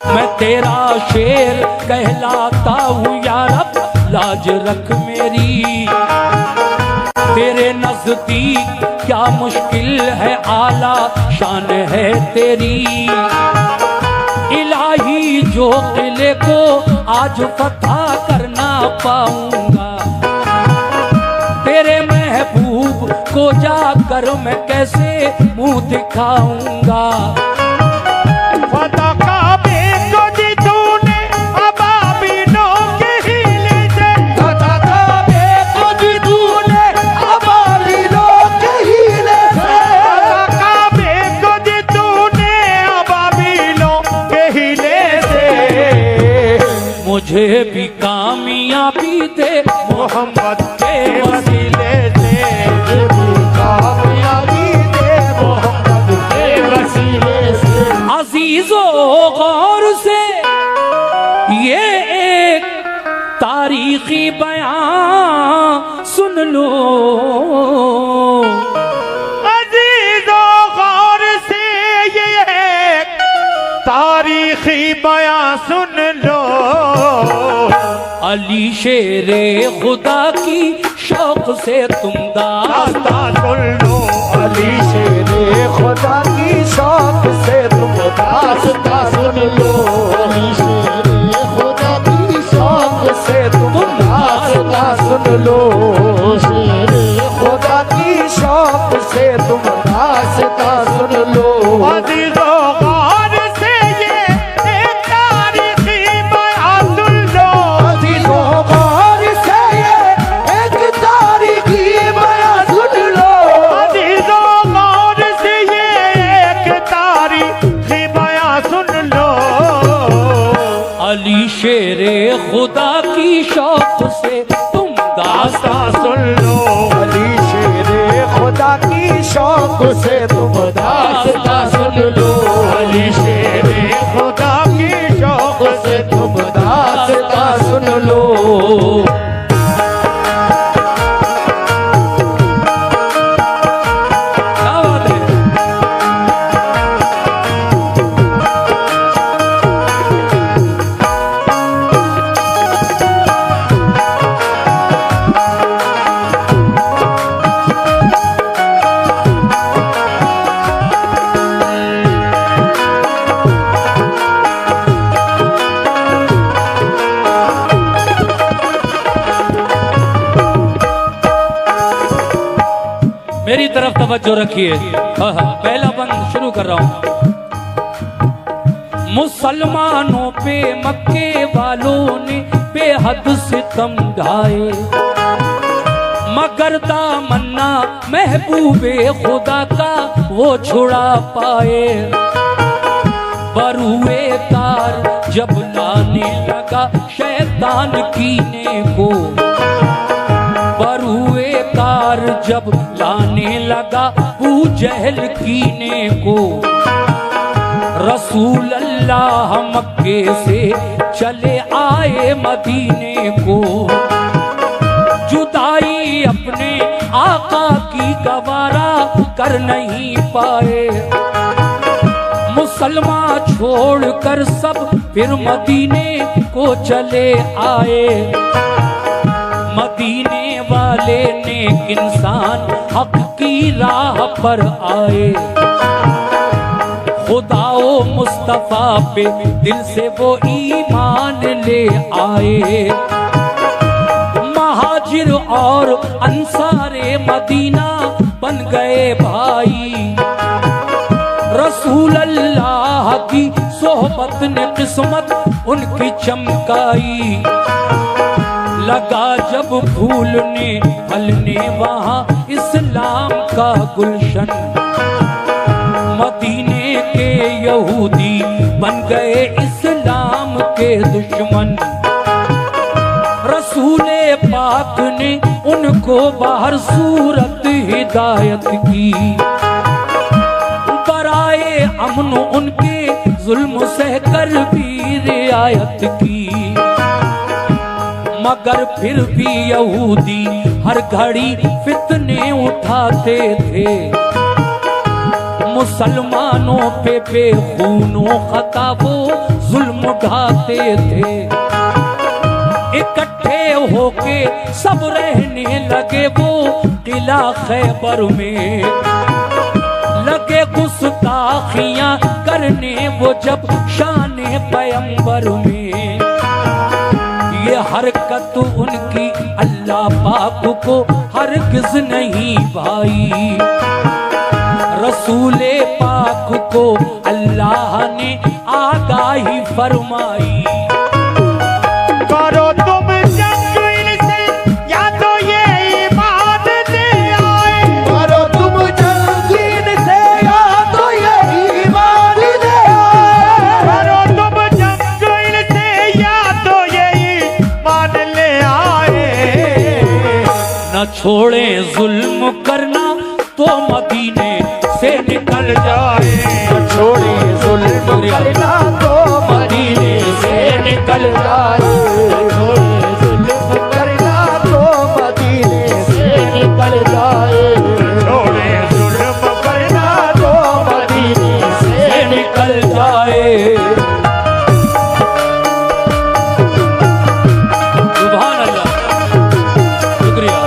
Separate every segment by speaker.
Speaker 1: मैं तेरा शेर कहलाता हूँ या रब, लाज रख मेरी। तेरे नजदीक क्या मुश्किल है, आला शान है तेरी। इलाही जो किले को आज फतह करना पाऊंगा, तेरे महबूब को जाकर मैं कैसे मुंह दिखाऊंगा। मुझे भी कामयाबी दे मोहम्मद के वसीले से, मुझे भी कामयाबी दे मोहम्मद के वसीले से। अजीजों गौर से ये एक तारीखी बयान सुन लो,
Speaker 2: अजीजों गौर से ये एक तारीखी बयान सुन लो।
Speaker 1: अली शेरे खुदा की शौक से तुम दास्तां
Speaker 2: सुन लो,
Speaker 3: अली शेरे खुदा की शौक से तुम दास्तां सुन लो। अली शेरे खुदा की शौक से तुम दास्तां सुन लो। शेरे खुदा की शौक से तुम दास्तां सुन लो।
Speaker 2: अजीजों गौर से ये एक तारीखी बयान सुन लो।
Speaker 3: अजीजों गौर से ये एक तारीखी बयान सुन लो।
Speaker 2: अजीजों गौर से ये एक तारीखी बयान सुन लो।
Speaker 1: अली शेरे खुदा की शौक से तुम दास्तां
Speaker 2: सुन लो।
Speaker 3: अली शेरे खुदा की शौक से तुम दास्तां सुन लो।
Speaker 2: अली शेरे खुदा की शौक से
Speaker 3: तुम दास्तां सुन लो।
Speaker 1: क्या बात है। मेरी तरफ तवज्जो रखिए। पहला बंद शुरू कर रहा हूं। मुसलमानों पे मक्के वालों ने बेहद सितम ढाए, मगर दामन्ना महबूबे खुदा का वो छुड़ा पाए। बरुए तार जब लाने लगा शैतान कीने को, बरुए तार जब लाने लगा अबू जहल कीने को। रसूल अल्लाह मक्के से चले आए मदीने को, जुदाई अपने आका की गवारा कर नहीं पाए। मुसलमान छोड़कर सब फिर मदीने को चले आए। मदीने वाले नेक इंसान हक की राह पर आए। खुदाओ मुस्तफा पे दिल से वो ईमान ले आए। महाजिर और अंसारे मदीना बन गए भाई। रसूल अल्लाह की सोहबत ने किस्मत उनकी चमकाई। लगा जब फूलने फलने वहाँ इस्लाम का गुलशन, मदीने के यहूदी बन गए इस्लाम के दुश्मन। रसूले पाक ने उनको बाहर सूरत हिदायत की, बराए अमन उनके जुल्म सहकर भी रियायत की। मगर फिर भी यहूदी हर घड़ी फितने उठाते थे। मुसलमानों पे बेखूनो खता वो जुल्म ढाते थे। इकट्ठे होके सब रहने लगे वो किला खैबर में। लगे गुस्ताखियां करने वो जब शाने पैगंबर में। ये हरकत उनकी अल्लाह पाक को हरगिज़ नहीं भाई। रसूले पाक को अल्लाह ने आगाही फरमाई।
Speaker 2: करो तुम जंग इनसे या तो ये ईमान ले आए।
Speaker 3: करो तुम जंग इनसे या तो ये ईमान ले आए।
Speaker 2: करो तुम जंग इनसे या तो ये ईमान ले आए।
Speaker 1: न छोड़े जुल्म करना तो मदीने से निकल जाए।
Speaker 3: न छोड़े जुल्म करना तो मदीने से निकल जाए। छोड़े जुल्म करना तो मदीने से निकल जाए।
Speaker 2: छोड़े जुल्म करना
Speaker 3: तो मदीने से
Speaker 1: निकल जाए। सुभान अल्लाह, शुक्रिया।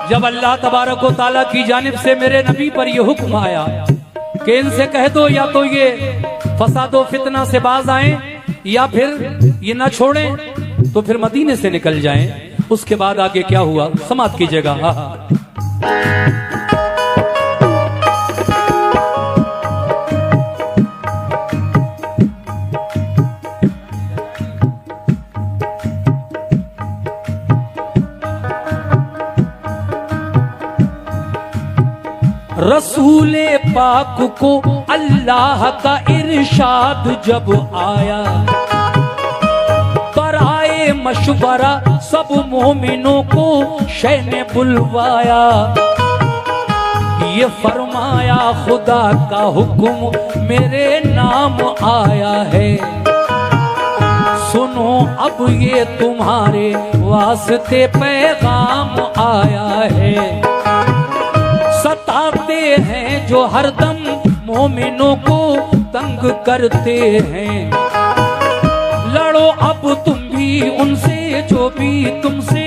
Speaker 1: जब अल्लाह तबारक व ताला की जानिब से मेरे नबी पर यह हुक्म आया कि इनसे कह दो या तो ये फसादो फितना से बाज आए या फिर ये ना छोड़ें तो फिर मदीने से निकल जाएं। उसके बाद आगे क्या हुआ समाप्त कीजिएगा। हाँ हाँ। रसूले पाक को अल्लाह का इरशाद जब आया। बराए मशवरा सब मोमिनों को शह ने बुलवाया। ये फरमाया खुदा का हुक्म मेरे नाम आया है। सुनो अब ये तुम्हारे वास्ते पैगाम आया है। सताते हैं जो हरदम मोमिनों को तंग करते हैं। लड़ो अब तुम भी उनसे जो भी तुमसे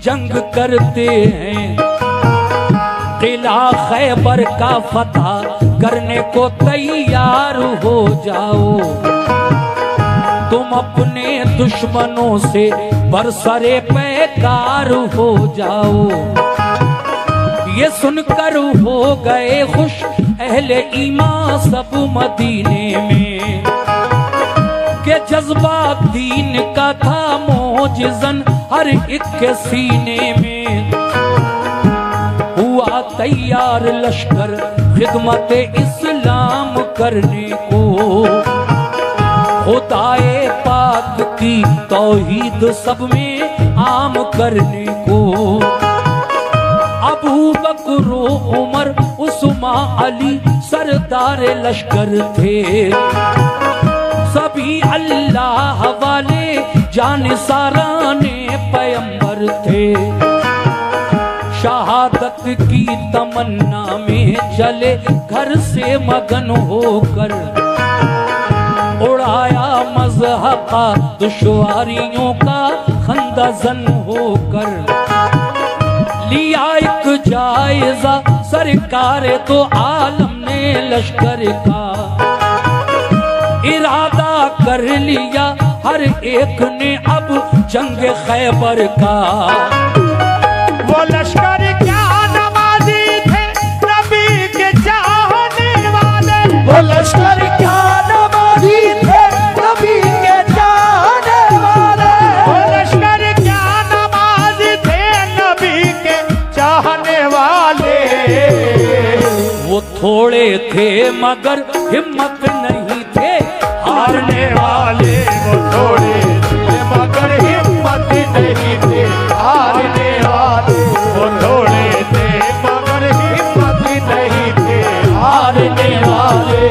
Speaker 1: जंग करते हैं। किला खैबर का फतह करने को तैयार हो जाओ। तुम अपने दुश्मनों से बरसरे पैकार हो जाओ। ये सुनकर हो गए खुश अहले ईमान सब मदीने में के जज्बा दीन का था मोजिज़न हर एक के सीने में। हुआ तैयार लश्कर खिदमत इस्लाम करने को। खुदाए पाक की तौहीद सब में आम करने को। अबू बकर उमर उस्मा अली सरदार लश्कर थे। सभी अल्लाह वाले जानिसाराने पैगंबर थे। शहादत की तमन्ना में चले घर से मगन होकर। उड़ाया मज़हक़ा दुश्वारियों का खंदजन होकर। लिया एक जायजा सरकार तो आलम ने लश्कर का। इरादा कर लिया हर एक ने अब जंग खैबर का।
Speaker 2: वो लश्कर क्या नमाज़ी थे नबी के चाहने वाले।
Speaker 3: वो लश्कर क्या नमाज़ी थे नबी के चाहने वाले।
Speaker 2: वो लश्कर क्या नमाज़ी थे नबी के चाहने वाले।
Speaker 1: वो थोड़े थे मगर हिम्मत नहीं थे हारने वाले।
Speaker 2: वो थोड़े थे मगर हिम्मत नहीं थे हारने वाले। वो थोड़े थे मगर हिम्मत नहीं थे हारने वाले।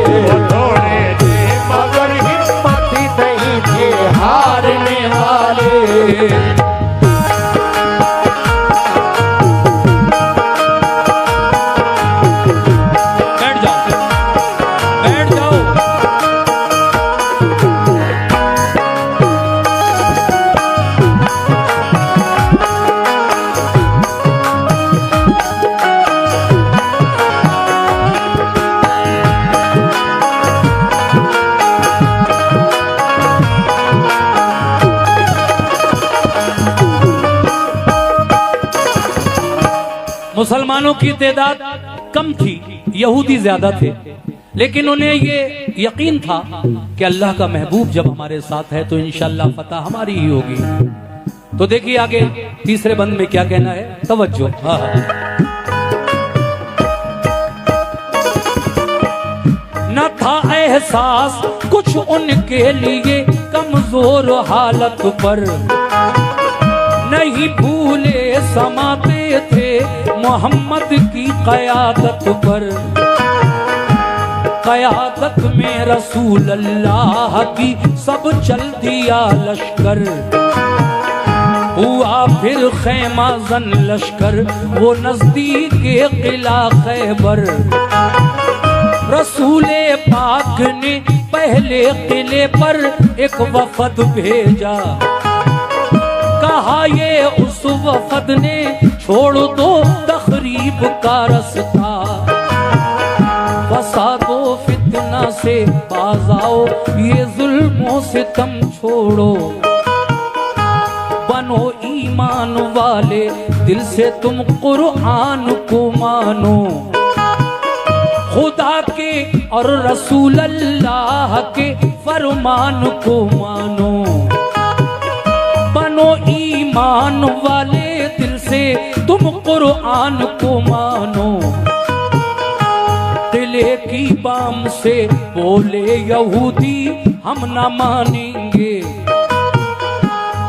Speaker 1: मुसलमानों की तादाद कम थी, यहूदी ज्यादा थे, लेकिन उन्हें ये यकीन था कि अल्लाह का महबूब जब हमारे साथ है तो इंशाअल्लाह फतह हमारी ही होगी। तो देखिए आगे तीसरे बंद में क्या कहना है, तवज्जो। न था एहसास कुछ उनके लिए कमजोर हालत पर, नहीं भूले समाते थे मोहम्मद की क़यादत पर। क़यादत में रसूल अल्लाह की सब चल दिया लश्कर, हुआ फिर खैमा जन लश्कर वो नजदीक किला खैबर। रसूले पाक ने पहले किले पर एक वफद भेजा, कहा ये उस वफद ने छोड़ दो तखरीब का रास्ता, फसादो फितना से बाज आओ ये जुल्मों से तुम छोड़ो। बनो ईमान वाले दिल से तुम कुरान को मानो, खुदा के और रसूल अल्लाह के फरमान को मानो। बनो ईमान वाले दिल से तुम कुरान को मानो। किले की बाम से बोले यहूदी हम न मानेंगे,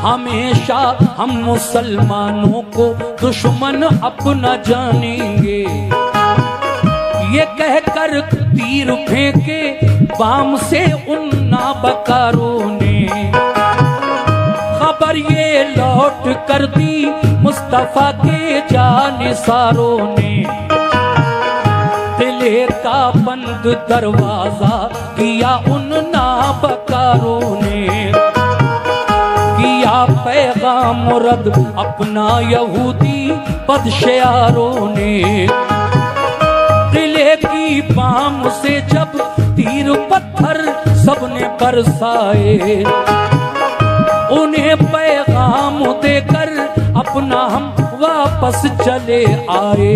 Speaker 1: हमेशा हम मुसलमानों को दुश्मन अपना जानेंगे। ये कहकर तीर फेंके बाम से उन नाबकारों ने, खबर ये लौट कर दी मुस्तफा के जानिसारों ने। किले का बंद दरवाजा किया उन नाबकारों ने, किया पैगाम रद अपना यहूदी बदशयारों ने। किले की बाम से जब तीर पत्थर सबने बरसाए, उन्हें पैगाम देकर अपना हम वापस चले आए।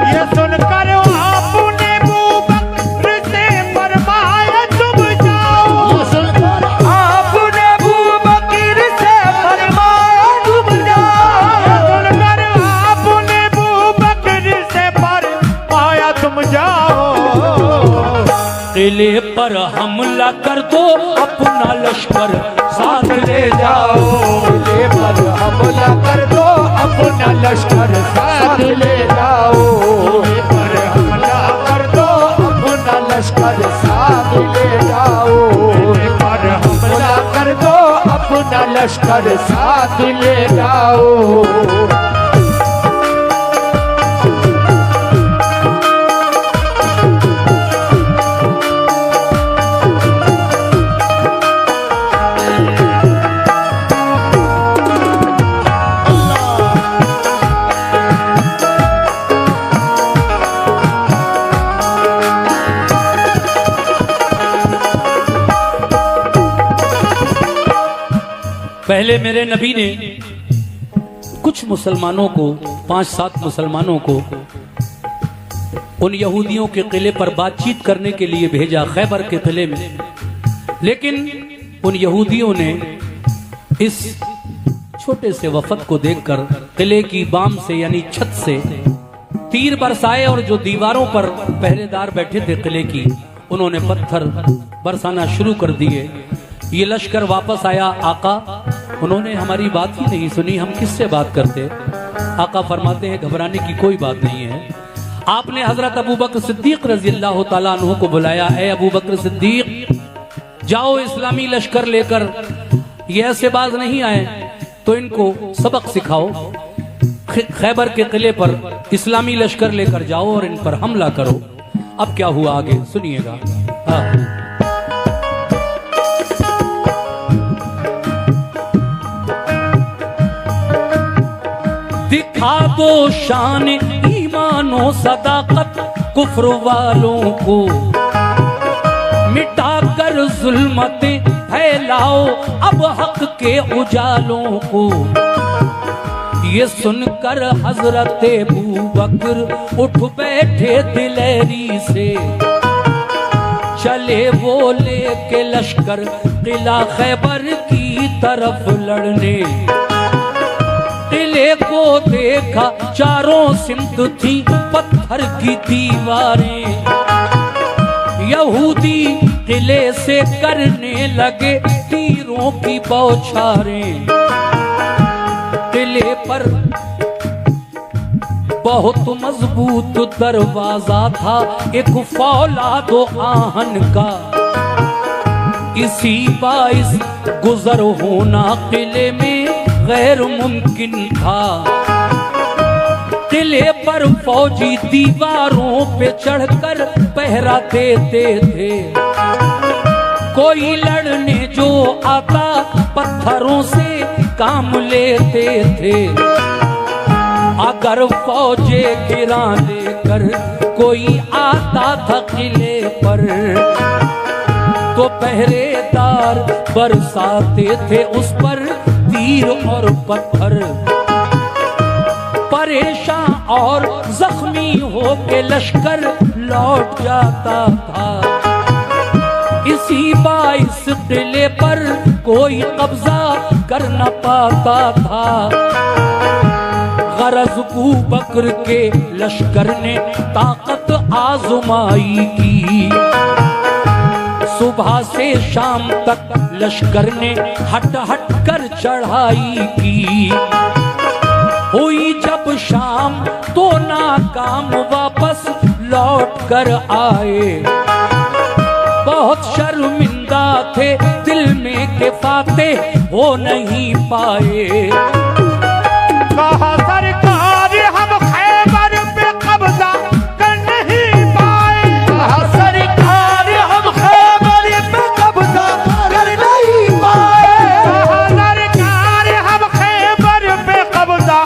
Speaker 2: ये सुनकर आपने अबूबकर से फरमाया तुम जाओ,
Speaker 3: ये सुनकर
Speaker 2: आपने अबूबकर से फरमाया तुम जाओ। ये सुनकर आपने अबूबकर से फरमाया तुम जाओ।
Speaker 1: किले पर हमला कर दो अपना लश्कर साथ ले जाओ।
Speaker 3: किले पर हमला कर दो अपना लश्कर साथ ले जाओ।
Speaker 2: किले पर हमला कर दो
Speaker 3: अपना लश्कर साथ ले जाओ।
Speaker 2: किले पर
Speaker 3: हमला कर दो अपना लश्कर साथ ले जाओ।
Speaker 1: पहले मेरे नबी ने कुछ मुसलमानों को, 5-7 मुसलमानों को उन यहूदियों के किले पर बातचीत करने के लिए भेजा, खैबर के किले में। लेकिन उन यहूदियों ने इस छोटे से वफद को देखकर किले की बाम से यानी छत से तीर बरसाए और जो दीवारों पर पहरेदार बैठे थे किले की, उन्होंने पत्थर बरसाना शुरू कर दिए। ये लश्कर वापस आया, आका उन्होंने हमारी बात ही नहीं सुनी, हम किससे बात करते। आका फरमाते हैं घबराने की कोई बात नहीं है। आपने हजरत अबू बकर सिद्दीक रजी अल्लाह तआला अन्हु को बुलाया, ए अबू बकर सिद्दीक जाओ इस्लामी लश्कर लेकर, ये ऐसे बाज नहीं आए तो इनको सबक सिखाओ। खैबर के किले पर इस्लामी लश्कर लेकर जाओ और इन पर हमला करो। अब क्या हुआ आगे सुनिएगा। हाँ, दिखा दो शान ईमानो सदाकत कुफ्र वालों को, मिटाकर जुल्मतें फैलाओ अब हक के उजालों को। ये सुनकर हजरत अबू बकर उठ बैठे दिलेरी से, चले वो लेके लश्कर किला खैबर की तरफ लड़ने। किले को देखा चारों सिमत थी पत्थर की दीवारें, यहूदी किले से करने लगे तीरों की बौछारें। किले पर बहुत मजबूत दरवाजा था, एक फौलादो आहन का, इसी बाइस गुजर होना किले में गैर मुमकिन था। किले पर फौजी दीवारों पे चढ़कर पहरा देते थे, कोई लड़ने जो आता पत्थरों से काम लेते थे। अगर फौजे गिरा लेकर कोई आता था किले पर, तो पहरेदार बरसाते थे उस पर तीर और पत्थर। परेशान और जख्मी हो के लश्कर लौट जाता था। इसी बाइस किले पर कोई कब्जा कर न पाता था। गरज अबू बकर के लश्कर ने ताकत आजमाई की, सुबह से शाम तक लश्कर ने हट हट कर चढ़ाई की। हुई जब शाम तो नाकाम वापस लौट कर आए, बहुत शर्मिंदा थे दिल में के फातेह हो नहीं पाए।
Speaker 2: कहा सरकार हम खैबर पे कब्जा कर नहीं पाए,
Speaker 3: कहा सरकार हम खैबर पे कब्जा कर नहीं पाए,
Speaker 2: कहा सरकार हम खैबर पे कब्जा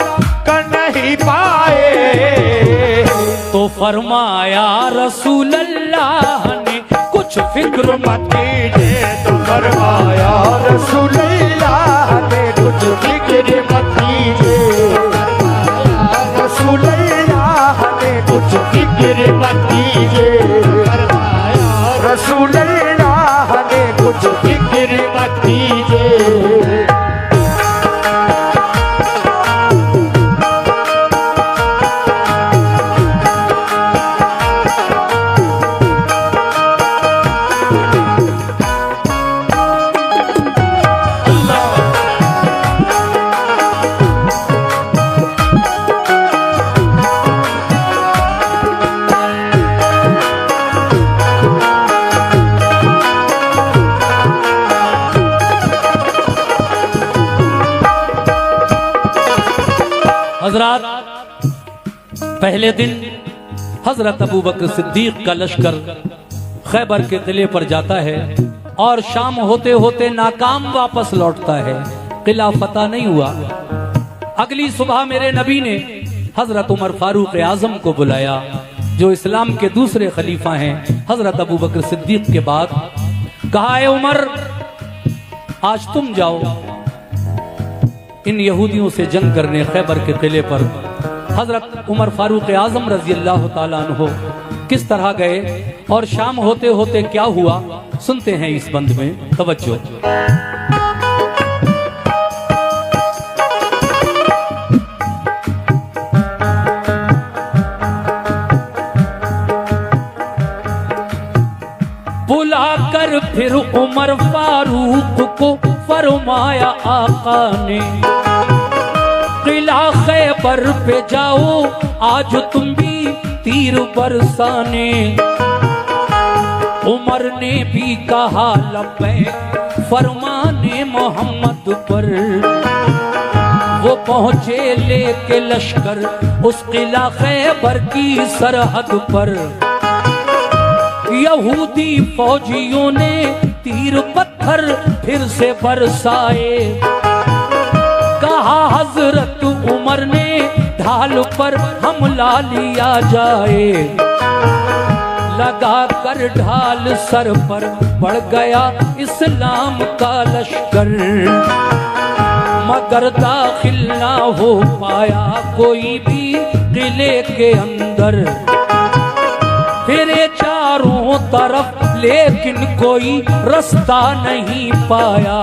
Speaker 2: कर नहीं पाए।
Speaker 1: तो फरमाया रसूल अल्लाह ने कुछ फिक्र मत
Speaker 2: कीजिए, तो
Speaker 3: फरमाया रसूल अल्लाह ने कुछ फिक्र मत कीजिए, रसूल अल्लाह ने कुछ फिक्र मत कीजिए, रसूल अल्लाह ने कुछ फिक्र मत कीजिए।
Speaker 1: हजरात, पहले दिन हजरत अबू बकर सिद्दीक का लश्कर खैबर के किले पर जाता है और शाम होते होते नाकाम वापस लौटता है। किला फतह नहीं हुआ। अगली सुबह मेरे नबी ने हजरत उमर फारूक आजम को बुलाया, जो इस्लाम के दूसरे खलीफा हैं हजरत अबू बकर सिद्दीक के बाद। कहा, है उमर, आज तुम जाओ इन यहूदियों से जंग करने खैबर के किले पर। हजरत उमर फारूक आजम रजी अल्लाह ताला अन्हो किस तरह गए और शाम होते होते क्या हुआ, सुनते हैं इस बंद में। तवज्जो। बुलाकर फिर उमर फारूक को फरमाया आका ने, किला खैबर पे जाओ आज तुम भी तीर बरसाने। उमर ने भी कहा लब्बैक फरमाने मोहम्मद पर। वो पहुंचे लेके लश्कर उस किला खैबर की सरहद पर। यहूदी फौजियों ने तीर पत्थर फिर से बरसाए। कहा हजरत उमर ने ढाल पर हमला लिया जाए। लगा कर ढाल सर पर बढ़ गया इस्लाम का लश्कर। मगर दाखिल ना हो पाया कोई भी किले के अंदर। फिरे चारों तरफ लेकिन कोई रास्ता नहीं पाया।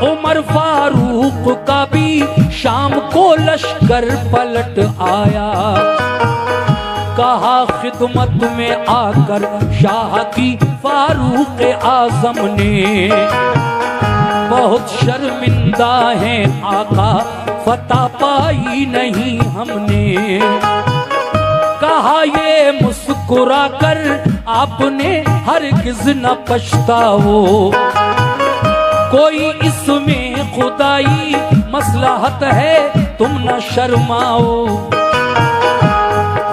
Speaker 1: उमर फारूक का भी शाम को लश्कर पलट आया। कहा खिदमत में आकर शाह की फारूक आजम ने, बहुत शर्मिंदा हैं आका फतह पाई नहीं हमने। कहा ये मुस्कुरा कर आपने हरगिज न पछताओ, कोई इसमें खुदाई मसलहत है तुम न शर्माओ।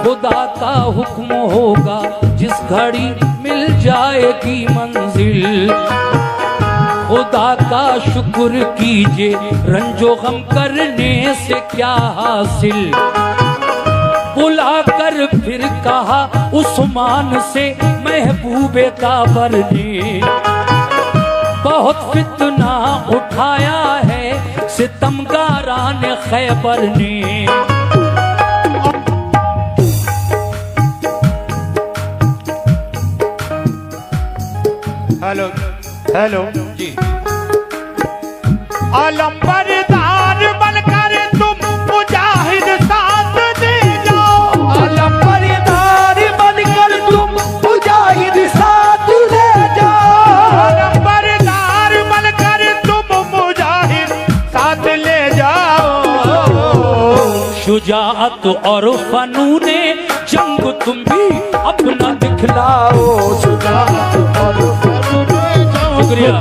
Speaker 1: खुदा का हुक्म होगा जिस घड़ी मिल जाएगी मंजिल, खुदा का शुक्र कीजिए रंजो गम करने से क्या हासिल। बुलाकर फिर कहा उस्मान से महबूबे काबर ने, बहुत फितना उठाया है सितमगारान खैबर ने।
Speaker 2: हेलो हेलो
Speaker 1: जी।
Speaker 2: आलमबरदार बनकर तुम मुजाहिद साथ दे जाओ।
Speaker 3: आलमबरदार बनकर तुम मुजाहिद साथ ले जाओ।
Speaker 2: आलमबरदार बनकर तुम मुजाहिद साथ ले जाओ।
Speaker 1: शुजाअत और फनूने जंग तुम भी अपना दिखलाओ।
Speaker 3: शुजाअत और
Speaker 1: शुक्रिया।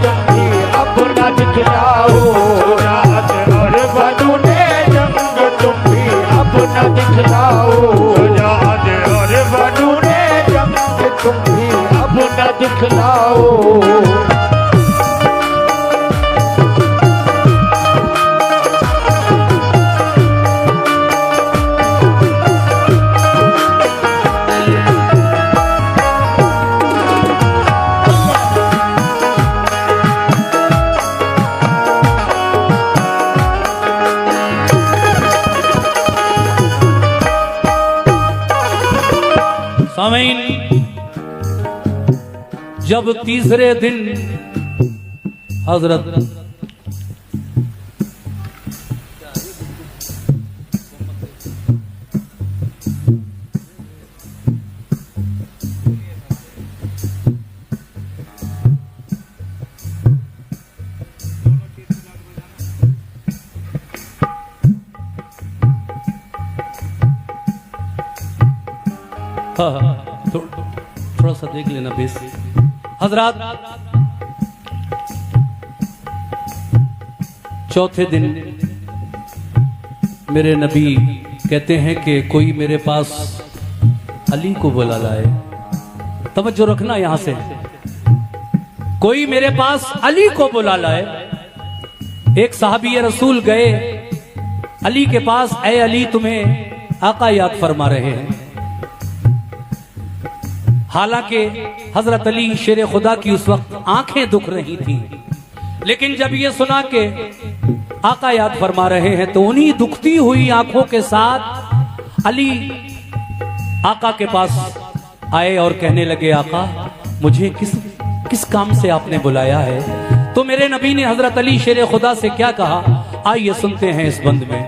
Speaker 3: अपना दिखलाओ। शुजाअत और फनूने जंग तुम भी अपना दिखलाओ। शुजाअत और फनूने जंग तुम भी अपना दिखलाओ।
Speaker 1: सामीन, जब तीसरे दिन हजरत थोड़ा सा देख लेना बेस। हजरात, चौथे दिन मेरे नबी कहते हैं कि कोई मेरे पास अली को बुला लाए। तवज्जो रखना यहां से, कोई मेरे पास अली को बुला लाए। एक साहबी रसूल गए अली के पास, ऐ अली तुम्हें आका याद फरमा रहे हैं। हालांकि हजरत अली शेर खुदा की उस वक्त आंखें दुख रही थी, लेकिन जब ये सुना कि आका याद फरमा रहे हैं तो उन्हीं दुखती हुई आंखों के साथ अली आका के पास आए और कहने लगे, आका मुझे किस काम से आपने बुलाया है? तो मेरे नबी ने हजरत अली शेर खुदा से क्या कहा, आइए सुनते हैं इस बंद में।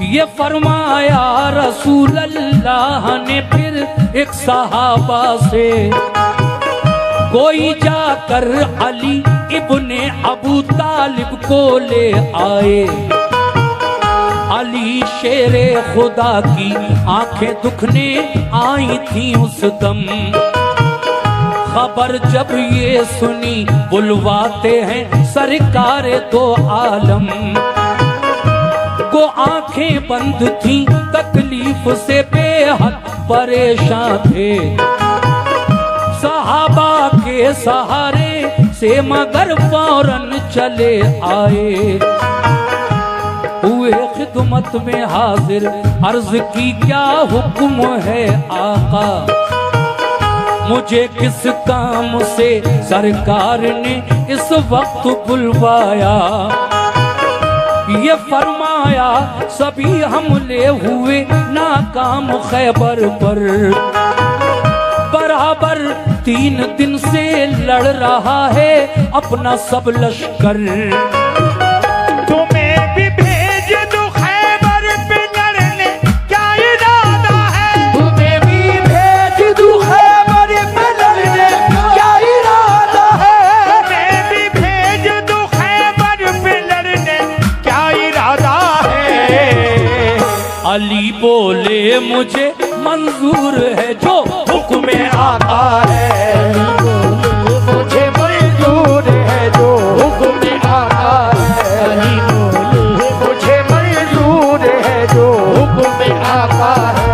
Speaker 1: ये फरमाया रसूल अल्लाह ने फिर एक सहाबा से, कोई जाकर अली इब्ने अबू तालिब को ले आए। अली शेरे खुदा की आंखें दुखने आई थी उस दम। खबर जब ये सुनी बुलवाते हैं सरकार दो आलम को, आंखें बंद थी तकलीफ से बेहद परेशान थे। सहाबा के सहारे से मगर फौरन चले आए। हुए खिदमत में हाजिर, अर्ज की क्या हुक्म है आका, मुझे किस काम से सरकार ने इस वक्त बुलवाया। ये फरमाया सभी हमले हुए नाकाम खैबर पर, बराबर 3 दिन से लड़ रहा है अपना सब लश्कर।
Speaker 2: तुम्हें भी भेज दूं खैबर पे लड़ने, क्या इरादा है?
Speaker 3: तुम्हें भी भेज दूं खैबर पे लड़ने, क्या इरादा है?
Speaker 2: तुम्हें भी भेज दूं खैबर पे लड़ने, क्या इरादा है?
Speaker 1: अली बोले मुझे मंजूर है जो हुक्म आका है,
Speaker 3: मुझे मंजूर है जो हुक्म आका है, मुझे मंजूर है जो हुक्म आका है,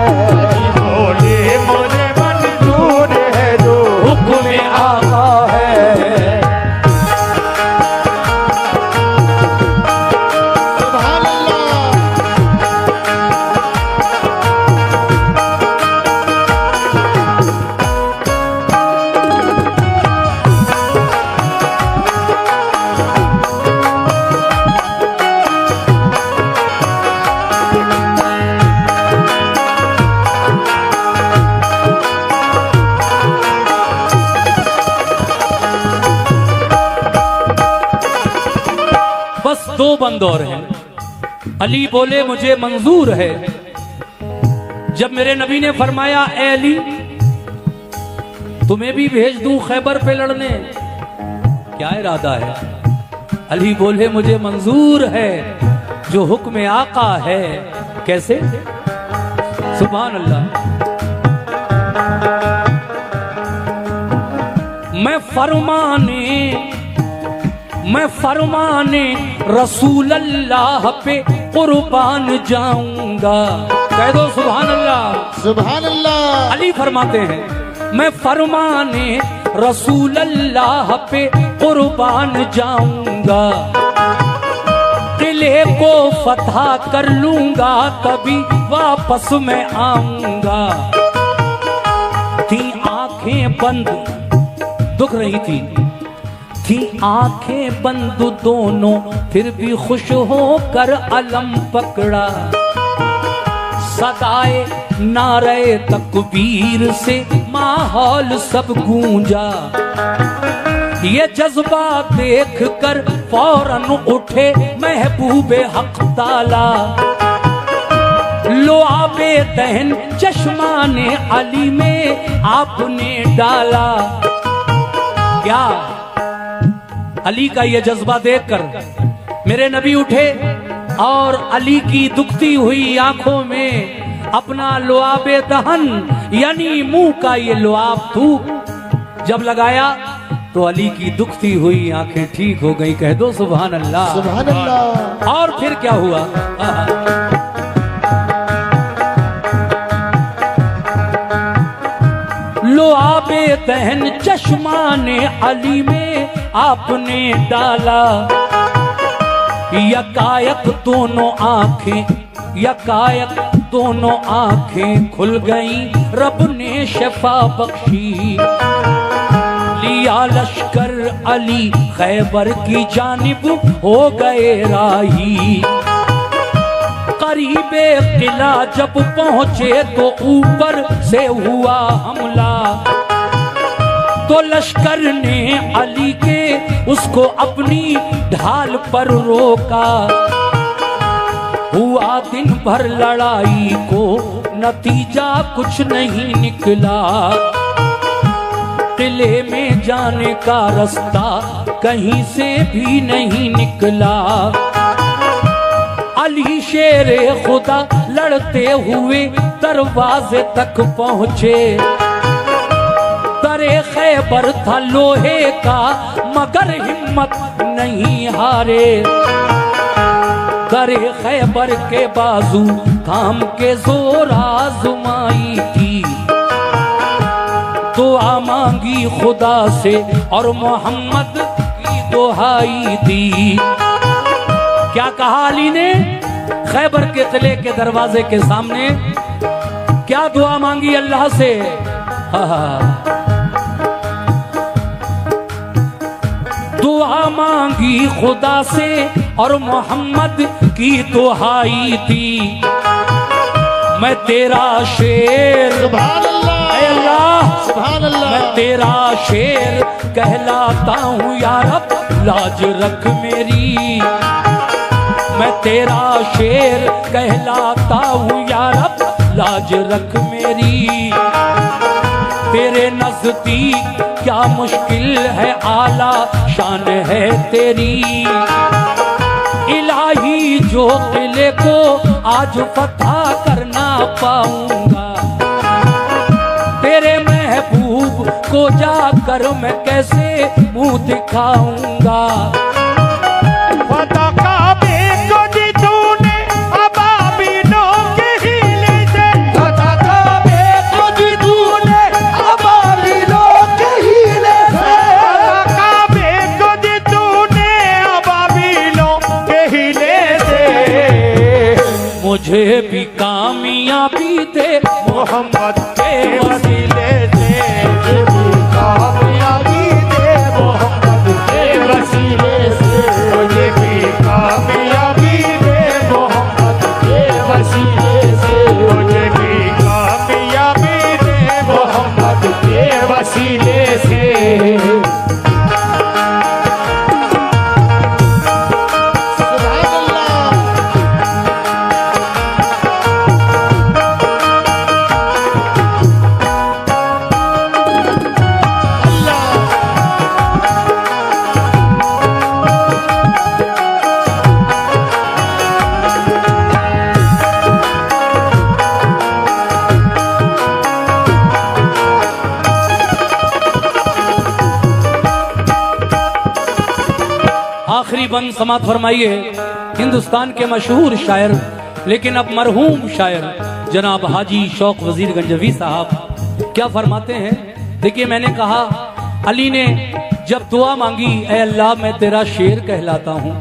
Speaker 2: बोले मुझे
Speaker 3: मंजूर है जो हुक्म आका है। सुभान अल्लाह।
Speaker 1: बस 2 बंद और हैं। अली बोले मुझे मंजूर है। जब मेरे नबी ने फरमाया ए अली तुम्हें भी भेज दूं खैबर पे लड़ने, क्या इरादा है? अली बोले मुझे मंजूर है जो हुक्म आका है। कैसे? सुभान अल्लाह। मैं फरमाने रसूल अल्लाह पे कुर्बान जाऊंगा। कह दो सुभान अल्लाह।
Speaker 3: सुभान अल्लाह।
Speaker 1: अली फरमाते हैं मैं फरमाने रसूल अल्लाह पे कुर्बान जाऊंगा, किले को फतह कर लूंगा तभी वापस मैं आऊंगा। थी आंखें बंद, दुख रही थी आंखें बंद दोनों, फिर भी खुश होकर अलम पकड़ा। सदाए नारे तकबीर से माहौल सब गूंजा। ये जज्बा देख कर फौरन उठे महबूबे हक ताला। लुआबे दहन चश्माने अली में आपने डाला। क्या अली का ये जज्बा देखकर मेरे नबी उठे और अली की दुखती हुई आंखों में अपना लुआबे दहन यानी मुंह का ये लुआब थूक जब लगाया तो अली की दुखती हुई आंखें ठीक हो गई। कह दो सुभान अल्लाह।
Speaker 3: सुभान अल्लाह।
Speaker 1: और फिर क्या हुआ? लुआबे दहन चश्माने अली में आपने डाला। यकायक दोनों आंखें खुल गईं, रब ने शफा बख्शी। लिया लश्कर अली खैबर की जानिब हो गए राही। करीबे किला जब पहुंचे तो ऊपर से हुआ हमला। तो लश्कर ने अली के उसको अपनी ढाल पर रोका। हुआ दिन भर लड़ाई को नतीजा कुछ नहीं निकला। किले में जाने का रास्ता कहीं से भी नहीं निकला। अली शेरे खुदा लड़ते हुए दरवाजे तक पहुंचे। दरे खैबर था लोहे का मगर हिम्मत नहीं हारे। दरे खैबर के बाजू थाम के जोर आजमाई थी। दुआ मांगी खुदा से और मोहम्मद की दुहाई दी। क्या कहा अली ने? खैबर के किले के दरवाजे के सामने क्या दुआ मांगी अल्लाह से। दुआ मांगी खुदा से और मोहम्मद की दुहाई थी, मैं तेरा शेर
Speaker 3: सुभान अल्लाह,
Speaker 1: ऐ अल्लाह
Speaker 3: सुभान अल्लाह,
Speaker 1: मैं तेरा शेर कहलाता हूँ या रब, लाज रख मेरी। मैं तेरा शेर कहलाता हूँ या रब, लाज रख मेरी। तेरे नजदीक क्या मुश्किल है, आला शान है तेरी। इलाही जो किले को आज फतह करना पाऊंगा, तेरे महबूब को जाकर मैं कैसे मुंह दिखाऊंगा।
Speaker 2: फतह काबे को दी तूने अबाबिलों के हीले से,
Speaker 3: फतह काबे को दी तूने अबाबिलों के हीले से,
Speaker 2: फतह काबे को दी तूने अबाबिलों के हीले से।
Speaker 1: मुझे भी कामयाबी दे
Speaker 2: मोहम्मद के वसीले से,
Speaker 3: कामयाबी दे मोहम्मद के वसीले से,
Speaker 2: मुझे भी कामयाबी दे
Speaker 3: मोहम्मद के वसीले से,
Speaker 2: मुझे भी कामयाबी दे
Speaker 3: मोहम्मद के वसीले से। सुभान अल्लाह,
Speaker 1: आखिरी बंद समात फरमाइए। हिंदुस्तान के मशहूर शायर लेकिन अब मरहूम शायर जनाब हाजी शौक वजीर गंजवी साहब क्या फरमाते हैं। देखिए मैंने कहा अली ने जब दुआ मांगी, ऐ अल्लाह मैं तेरा शेर कहलाता हूँ,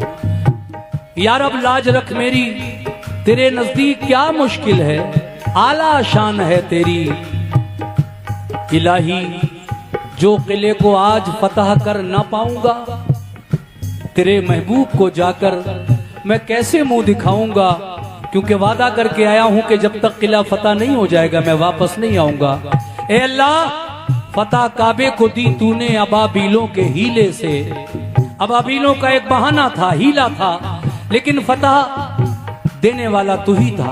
Speaker 1: यार अब लाज रख मेरी। तेरे नजदीक क्या मुश्किल है, आला शान है तेरी। इलाही जो किले को आज फतह कर ना पाऊंगा, तेरे महबूब को जाकर मैं कैसे मुंह दिखाऊंगा, क्योंकि वादा करके आया हूं कि जब तक किला फतह नहीं हो जाएगा मैं वापस नहीं आऊंगा। ए अल्लाह फतह काबे को दी तूने अबाबीलों के हीले से। अबाबीलों का एक बहाना था, हीला था, लेकिन फतह देने वाला तू ही था।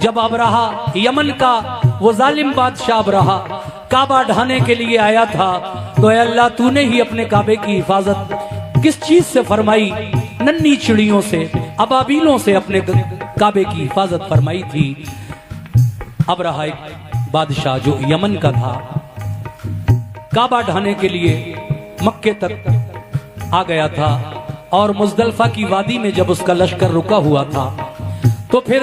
Speaker 1: जब अबरहा यमन का वो जालिम बादशाह अबरहा काबा ढाने के लिए आया था, तो ए अल्लाह तूने ही अपने काबे की हिफाजत किस चीज से फरमाई? नन्ही चिड़ियों से, अबाबीलों से अपने काबे की हिफाजत फरमाई थी। अबरहा एक बादशाह जो यमन का था, काबा ढाने के लिए मक्के तक आ गया था, और मुजदलफा की वादी में जब उसका लश्कर रुका हुआ था, तो फिर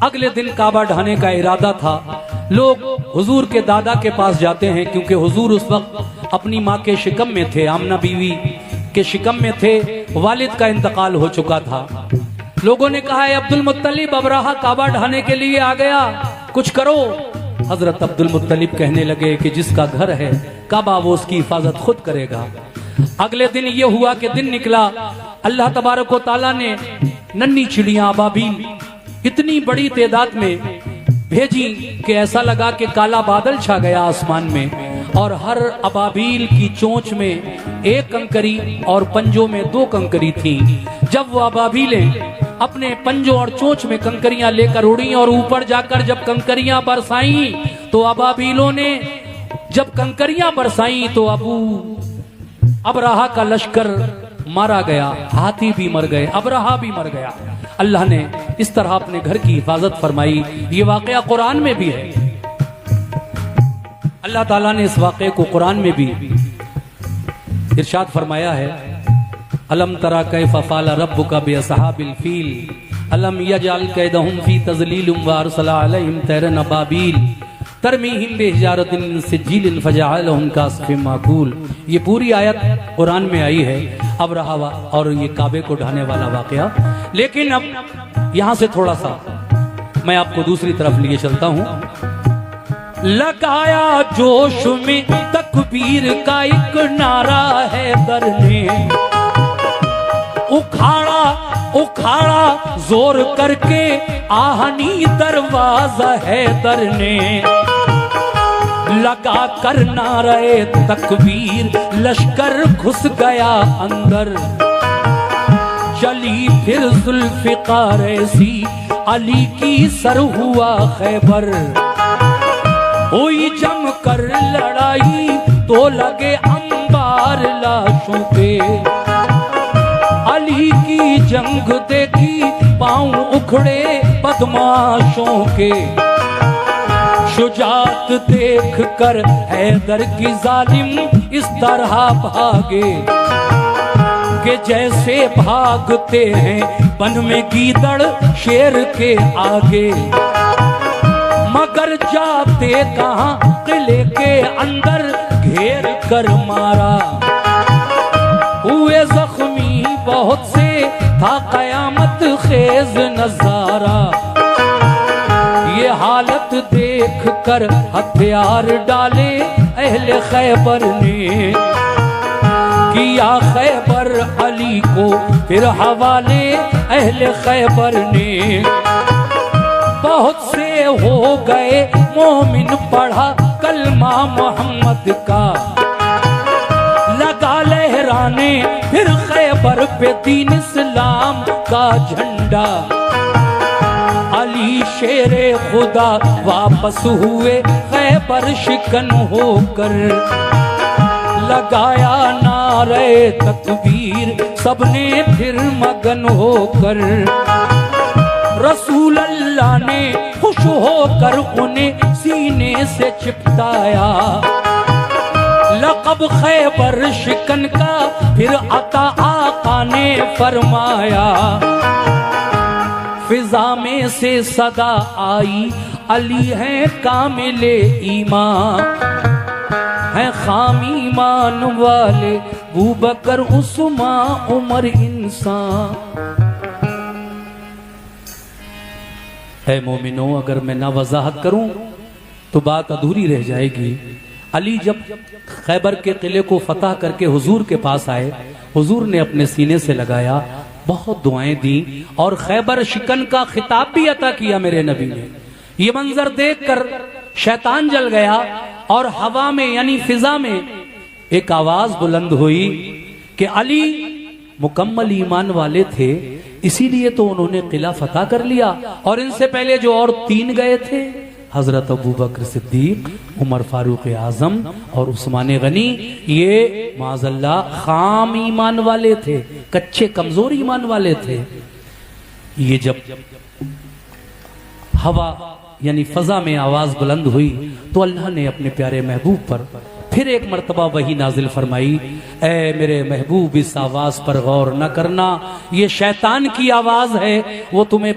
Speaker 1: अगले दिन काबा ढाने का इरादा था। लोग हुजूर के दादा के पास जाते हैं, क्योंकि हुजूर उस वक्त अपनी माँ के शिकम में थे, आमना बीवी के शिकम में थे, वालिद का इंतकाल हो चुका था। लोगों ने कहा है अब्दुल मुत्तलिब अबरहा काबा ढाने के लिए आ गया, कुछ करो। हजरत अब्दुल मुत्तलिब कहने लगे कि जिसका घर है काबा वो उसकी हिफाजत खुद करेगा। अगले दिन ये हुआ कि दिन निकला, अल्लाह तबारक व तआला ने नन्ही चिड़ियां अबाबील इतनी बड़ी तादाद में भेजी कि ऐसा लगा कि काला बादल छा गया आसमान में, और हर अबाबील की चोंच में एक कंकरी और पंजों में 2 कंकरी थी। जब वो अबाबीलें अपने पंजों और चोंच में कंकरियां लेकर उड़ी और ऊपर जाकर जब कंकरियां बरसाई, तो अबाबीलों ने जब कंकरियां बरसाई तो अबरहा का लश्कर मारा गया, हाथी भी मर गए, अबरहा भी मर गया। अल्लाह ने इस तरह अपने घर की हिफाजत फरमाई। ये वाकया कुरान में भी है। अल्लाह ताला ने इस वाक़े को कुरान में भी इरशाद फरमाया है, अलम तरा कैफ़ फ़अल रब्बुका बिअस्हाबिल फील अलम यजअल कैदहुम फी तज़लीलिम व अरसला अलैहिम तैरन अबाबील तरमीहिम बिहिजारतिन मिन सिज्जीलिन फजअलहुम कास्फिन माकूल। ये पूरी आयत कुरान में आई है, अबरहा और ये काबे को ढाने वाला वाक़या। लेकिन अब यहां से थोड़ा सा मैं आपको दूसरी तरफ लिए चलता हूं। लगाया जोश में तकबीर का एक नारा है दर ने, उखाड़ा उखाड़ा जोर करके आहनी दरवाजा है दर ने। लगा कर नारे तकबीर लश्कर घुस गया अंदर, चली फिर जुल्फिकार ऐसी अली की सर हुआ खैबर। हुई जम कर लड़ाई तो लगे अंबार लाशों के, अली की जंग देखी पांव उखड़े बदमाशों के। शुजात देख कर हैदर की जालिम इस तरह भागे कि जैसे भागते हैं वन में गीदड़ शेर के आगे। मगर जाते कहां किले के अंदर घेर कर मारा, हुए जख्मी बहुत से था कयामत खेज नजारा। ये हालत देख कर हथियार डाले अहले खैबर ने, किया खैबर अली को फिर हवाले अहले खैबर ने। बहुत से हो गए मोमिन पढ़ा कलमा मोहम्मद का, लगा लहराने फिर खैबर पे दीन इस्लाम का झंडा। अली शेरे खुदा वापस हुए खैबर शिकन होकर, लगाया नारे तकबीर सबने फिर मगन होकर। रसूल अल्लाह ने खुश होकर उन्हें सीने से चिपटाया, लक़ब खैबर शिकन का फिर अता आका ने फरमाया। फिजा में से सदा आई अली है कामिले ईमान, है खामी ईमान वाले अबू बकर उस्मान उमर इंसान। है मोमिनो, अगर मैं ना वजाहत करूं तो बात अधूरी रह जाएगी। अली जब खैबर के किले को फतह करके हुजूर के पास आए, हुजूर ने अपने सीने से लगाया, बहुत दुआएं दी और खैबर शिकन का खिताब भी अता किया मेरे नबी ने। ये मंजर देखकर शैतान जल गया और हवा में यानी फिजा में एक आवाज बुलंद हुई कि अली मुकम्मल ईमान वाले थे, इसीलिए तो उन्होंने किला फतह कर लिया। और इनसे पहले जो और 3 गए थे, हजरत अबू बकर सिद्दीक, उमर फारूक आजम और उस्मान गनी, ये माज़ल्ला खाम ईमान वाले थे, कच्चे कमजोर ईमान वाले थे। ये जब हवा यानी फजा में आवाज बुलंद हुई तो अल्लाह ने अपने प्यारे महबूब पर फिर एक मर्तबा वही नाजिल फरमाई, ऐ मेरे महबूब इस आवाज पर गौर न करना, ये शैतान की आवाज है, वो तुम्हें